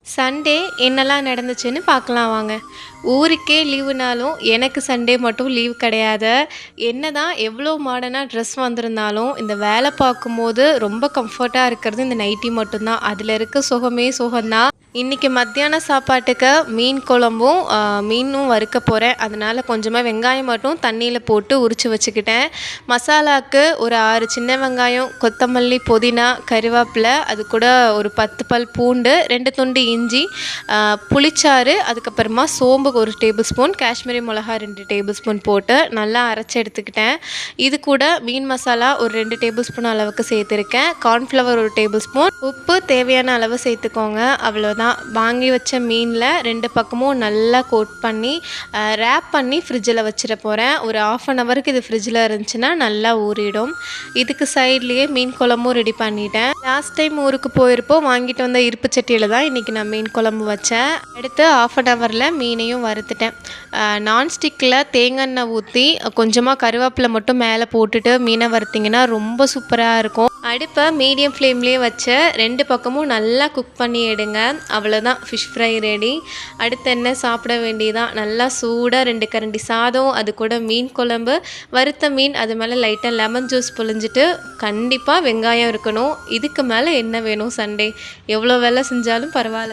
Sunday என்னலாம் நடந்துச்சுன்னு பார்க்கலாம் வாங்க. ஊருக்கே லீவுனாலும், எனக்கு சண்டே மட்டும் லீவ் கிடையாது. என்னதான் எவ்வளோ மாடர்னா ட்ரெஸ் வந்திருந்தாலும், இந்த வேலை பார்க்கும்போது ரொம்ப கம்ஃபர்ட்டா இருக்கிறது இந்த நைட்டி மட்டும் தான். அதில இருக்க சுகமே சுகம் தான். இன்னைக்கு மத்தியான சாப்பாட்டுக்கு மீன் குழம்பும், மீனும் வறுக்க போறேன். அதனால கொஞ்சமா வெங்காயம் மட்டும் தண்ணீல போட்டு உரிச்சு வச்சுக்கிட்டேன். மசாலாக்கு ஒரு 6 சின்ன வெங்காயம், கொத்தமல்லி, புதினா, கறிவேப்பிலை, அது கூட ஒரு 10 பல் பூண்டு, 2 துண்டு இஞ்சி, புளிச்சாறு, அதுக்கப்புறமா சோம்பு 1 டேபிள் ஸ்பூன், காஷ்மீரி மிளகா 2 டேபிள் ஸ்பூன் போட்டு நல்லா அரைச்சு எடுத்துக்கிட்டேன். இது கூட மீன் மசாலா ஒரு 2 டேபிள் ஸ்பூன் அளவுக்கு சேர்த்துருக்கேன். கார்ன்ஃப்ளவர் 1 டேபிள் ஸ்பூன், உப்பு தேவையான அளவு சேர்த்துக்கோங்க. அவ்வளோதான். வாங்கி வச்ச மீனில் 2 பக்கமும் நல்லா கோட் பண்ணி ரேப் பண்ணி ஃப்ரிட்ஜில் வச்சிட போகிறேன். ஒரு 1/2 ஹவருக்கு இது ஃப்ரிட்ஜில் இருந்துச்சுன்னா நல்லா ஊறிடும். இதுக்கு சைட்லேயே மீன் குழம்பும் ரெடி பண்ணிட்டேன். லாஸ்ட் டைம் ஊருக்கு போயிருப்போ வாங்கிட்டு வந்த இருப்பு சட்டியில் தான் இன்றைக்கி நான் மீன் குழம்பு வச்சேன். அடுத்து 1/2 ஹவரில் மீனையும் வறுத்துட்டேன். நான்ஸ்டிக்கில் தேங்காய் எண்ணெய் ஊற்றி கொஞ்சமாக கருவேப்பிலை மட்டும் மேலே போட்டுட்டு மீனை வறுத்திங்கன்னா ரொம்ப சூப்பராக இருக்கும். அடுப்பை மீடியம் ஃப்ளேம்லேயே வச்சு 2 பக்கமும் நல்லா குக் பண்ணி எடுங்க. அவ்வளோதான், ஃபிஷ் ஃப்ரை ரெடி. அடுத்து என்ன, சாப்பிட வேண்டியதான். நல்லா சூடாக 2 கரண்டி சாதம், அது கூட மீன் குழம்பு, வறுத்த மீன், அது மேலே லைட்டாக லெமன் ஜூஸ் புழிஞ்சிட்டு கண்டிப்பாக வெங்காயம் இருக்கணும். இதுக்கு மேலே என்ன வேணும்? சண்டே எவ்வளோ வேலை செஞ்சாலும் பரவாயில்ல.